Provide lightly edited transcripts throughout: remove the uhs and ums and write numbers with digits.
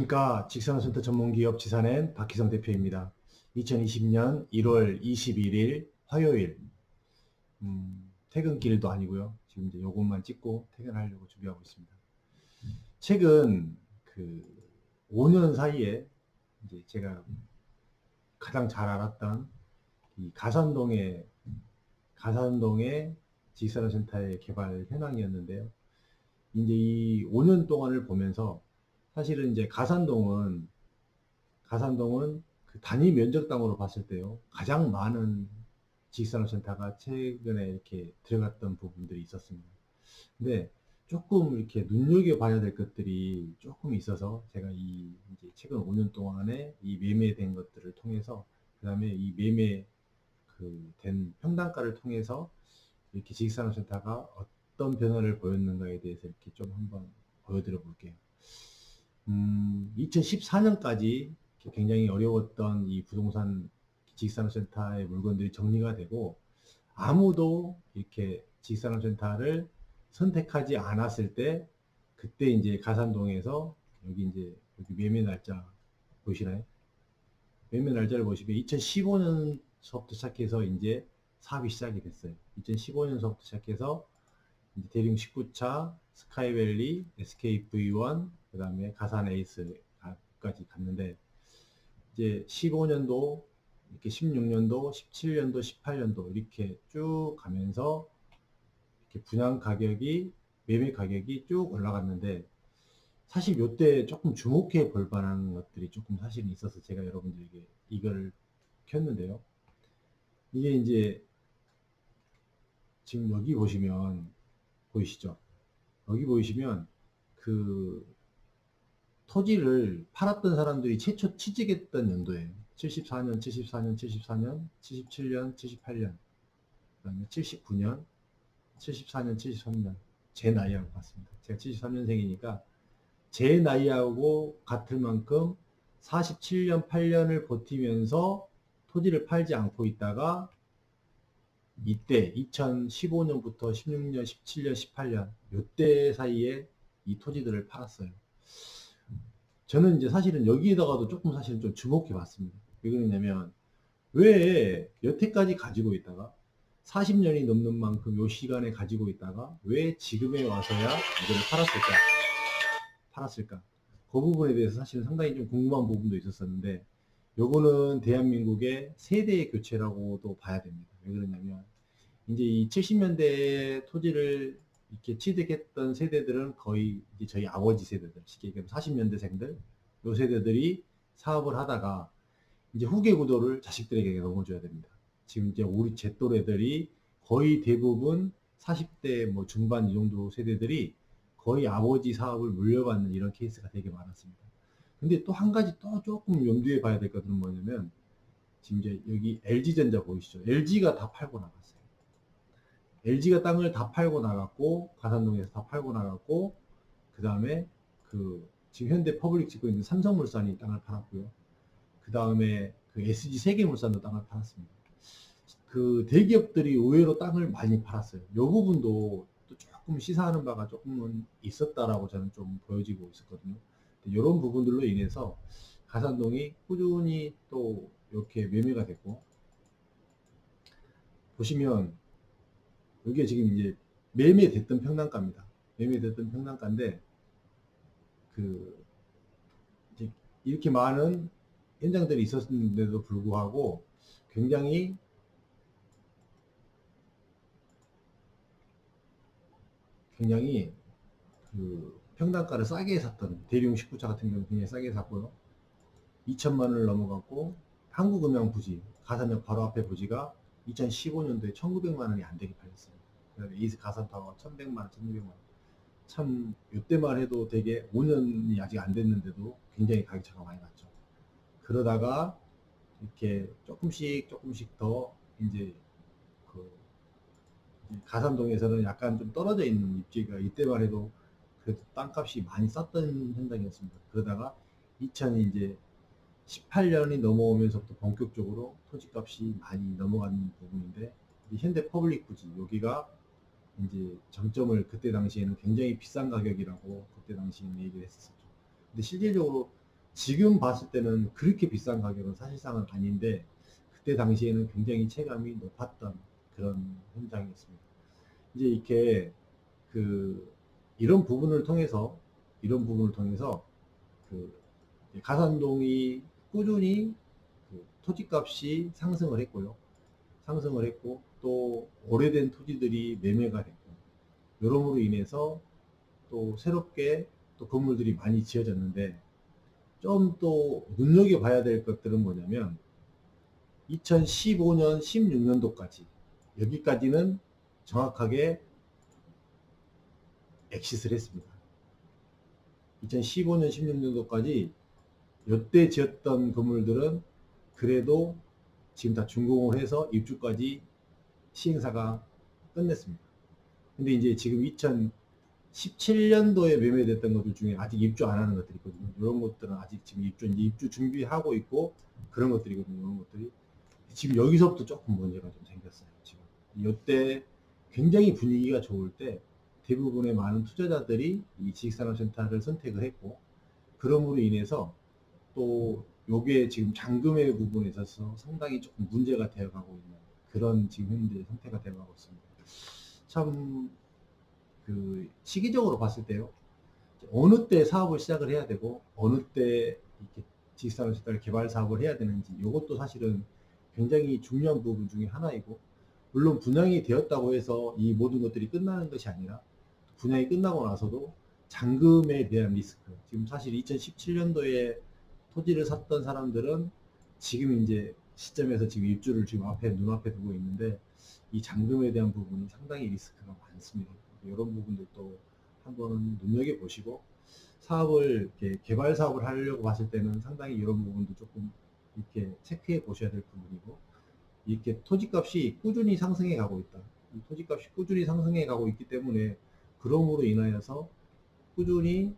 그러니까 직선호센터 전문기업 지산엔 박희성 대표입니다. 2020년 1월 21일 화요일, 퇴근길도 아니고요. 지금 이제 요것만 찍고 퇴근하려고 준비하고 있습니다. 최근 그 5년 사이에 이제 제가 가장 잘 알았던 이 가산동의 직선호센터의 개발 현황이었는데요. 이제 이 5년 동안을 보면서 사실은 이제 가산동은 그 단위 면적당으로 봤을 때요. 가장 많은 지식산업센터가 최근에 이렇게 들어갔던 부분들이 있었습니다. 근데 조금 이렇게 눈여겨봐야 될 것들이 조금 있어서 제가 이 이제 최근 5년 동안에 이 매매된 것들을 통해서 그다음에 이 매매 그 된 평단가를 통해서 이렇게 지식산업센터가 어떤 변화를 보였는가에 대해서 이렇게 좀 한번 보여드려 볼게요. 2014년까지 굉장히 어려웠던 이 부동산 지식산업센터의 물건들이 정리가 되고 아무도 이렇게 지식산업센터를 선택하지 않았을 때 그때 이제 가산동에서 여기 이제 여기 매매 날짜 보시나요? 매매 날짜를 보시면 2015년서부터 시작해서 이제 사업이 시작이 됐어요. 2015년서부터 시작해서 이제 대림 19차, 스카이밸리, SKV1, 그 다음에 가산 에이스까지 갔는데, 이제 15년도, 이렇게 16년도, 17년도, 18년도 이렇게 쭉 가면서 이렇게 매매 가격이 쭉 올라갔는데, 사실 요때 조금 주목해 볼 만한 것들이 조금 사실은 있어서 제가 여러분들에게 이걸 켰는데요. 이게 이제 지금 여기 보시면 보이시죠? 여기 보이시면 그 토지를 팔았던 사람들이 최초 취직했던 연도예요. 74년, 74년, 74년, 77년, 78년, 그다음에 79년, 74년, 73년. 제 나이하고 같습니다. 제가 73년생이니까 제 나이하고 같을 만큼 47년, 8년을 버티면서 토지를 팔지 않고 있다가 이때 2015년부터 16년, 17년, 18년 요때 사이에 이 토지들을 팔았어요. 저는 이제 사실은 여기에다가도 조금 사실은 좀 주목해 봤습니다. 왜 그러냐면, 왜 여태까지 가지고 있다가 40년이 넘는 만큼 요 시간에 가지고 있다가 왜 지금에 와서야 이거를 팔았을까? 그 부분에 대해서 사실은 상당히 좀 궁금한 부분도 있었었는데, 요거는 대한민국의 세대의 교체라고도 봐야 됩니다. 왜 그러냐면, 이제 이 70년대 토지를 이렇게 취득했던 세대들은 거의 이제 저희 아버지 세대들, 쉽게 얘기하면 40년대생들, 요 세대들이 사업을 하다가 이제 후계 구도를 자식들에게 넘어줘야 됩니다. 지금 이제 우리 제 또래들이 거의 대부분 40대 뭐 중반 이 정도 세대들이 거의 아버지 사업을 물려받는 이런 케이스가 되게 많았습니다. 근데 또 한 가지 또 조금 염두에 봐야 될 것은 뭐냐면, 지금 이제 여기 LG전자 보이시죠? LG가 다 팔고 나갔어요. LG가 땅을 다 팔고 나갔고, 가산동에서 다 팔고 나갔고, 그 다음에 그 지금 현대 퍼블릭 짓고 있는 삼성물산이 땅을 팔았고요. 그 다음에 그 SG 세계물산도 땅을 팔았습니다. 그 대기업들이 의외로 땅을 많이 팔았어요. 이 부분도 또 조금 시사하는 바가 조금은 있었다라고 저는 좀 보여지고 있었거든요. 이런 부분들로 인해서 가산동이 꾸준히 또 이렇게 매매가 됐고, 보시면 이게 지금 이제 매매됐던 평당가입니다. 매매됐던 평당가인데, 그 이제 이렇게 많은 현장들이 있었는데도 불구하고 굉장히 굉장히 그 평당가를 싸게 샀던 대리용 19차 같은 경우는 굉장히 싸게 샀고요. 2천만 원을 넘어갔고, 한국음양 부지, 가산역 바로 앞에 부지가 2015년도에 1,900만 원이 안 되게 팔렸습니다. 그다음에 에이스 가산타워 1,100만 원, 1,200만 원. 참 이때만 해도 되게 5년이 아직 안 됐는데도 굉장히 가격차가 많이 났죠. 그러다가 이렇게 조금씩 더 이제 그 가산동에서는 약간 좀 떨어져 있는 입지가 이때만 해도 그래도 땅값이 많이 쌌던 현장이었습니다. 그러다가 2000이 이제 18년이 넘어오면서부터 본격적으로 토지값이 많이 넘어가는 부분인데, 현대 퍼블릭 부지 여기가 이제 정점을 그때 당시에는 굉장히 비싼 가격이라고 그때 당시에는 얘기를 했었죠. 근데 실질적으로 지금 봤을 때는 그렇게 비싼 가격은 사실상은 아닌데 그때 당시에는 굉장히 체감이 높았던 그런 현장이었습니다. 이제 이렇게 그 이런 부분을 통해서 그 가산동이 꾸준히 그 토지값이 상승을 했고요. 상승을 했고 또 오래된 토지들이 매매가 됐고 여러모로 인해서 또 새롭게 또 건물들이 많이 지어졌는데 좀 또 눈여겨봐야 될 것들은 뭐냐면 2015년, 16년도까지 여기까지는 정확하게 엑시스를 했습니다. 2015년, 16년도까지 이때 지었던 건물들은 그래도 지금 다 준공을 해서 입주까지 시행사가 끝냈습니다. 근데 이제 지금 2017년도에 매매됐던 것들 중에 아직 입주 안 하는 것들이 있거든요. 이런 것들은 아직 지금 입주 준비하고 있고 그런 것들이거든요. 이런 것들이. 지금 여기서부터 조금 문제가 좀 생겼어요. 지금. 이때 굉장히 분위기가 좋을 때 대부분의 많은 투자자들이 이 지식산업센터를 선택을 했고 그럼으로 인해서 또 요게 지금 잔금의 부분에 있어서 상당히 조금 문제가 되어가고 있는 그런 지금 현재 상태가 되어가고 있습니다. 참 그 시기적으로 봤을 때요. 어느 때 사업을 시작을 해야 되고 어느 때 이렇게 지식산업센터를 개발 사업을 해야 되는지 이것도 사실은 굉장히 중요한 부분 중에 하나이고 물론 분양이 되었다고 해서 이 모든 것들이 끝나는 것이 아니라 분양이 끝나고 나서도 잔금에 대한 리스크 지금 사실 2017년도에 토지를 샀던 사람들은 지금 이제 시점에서 지금 입주를 지금 눈앞에 두고 있는데 이 잔금에 대한 부분이 상당히 리스크가 많습니다. 이런 부분들도 한번 눈여겨보시고 사업을 이렇게 개발 사업을 하려고 봤을 때는 상당히 이런 부분도 조금 이렇게 체크해 보셔야 될 부분이고 이렇게 토지값이 꾸준히 상승해 가고 있다. 이 토지값이 꾸준히 상승해 가고 있기 때문에 그럼으로 인하여서 꾸준히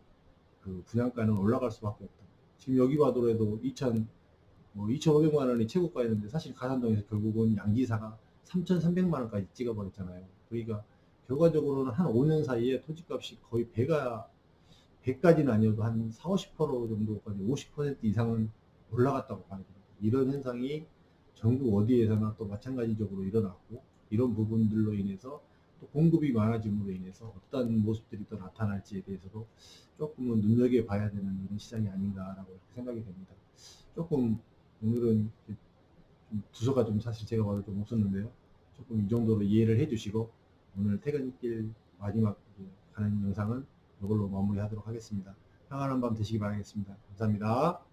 그 분양가는 올라갈 수밖에 없다. 지금 여기 봐더라도 2,500만 원이 최고가였는데 사실 가산동에서 결국은 양지사가 3,300만 원까지 찍어버렸잖아요. 그러니까 결과적으로는 한 5년 사이에 토지값이 거의 배까지는 아니어도 한 4, 50% 정도까지 50% 이상은 올라갔다고 봐야 됩니다. 이런 현상이 전국 어디에서나 또 마찬가지적으로 일어났고 이런 부분들로 인해서 또 공급이 많아짐으로 인해서 어떤 모습들이 또 나타날지에 대해서도 조금은 눈여겨봐야 되는 이런 시장이 아닌가라고 이렇게 생각이 됩니다. 조금 오늘은 좀 두서가 좀 사실 제가 봐도 좀 없었는데요. 조금 이 정도로 이해를 해주시고 오늘 퇴근길 마지막 가는 영상은 이걸로 마무리하도록 하겠습니다. 평안한 밤 되시기 바라겠습니다. 감사합니다.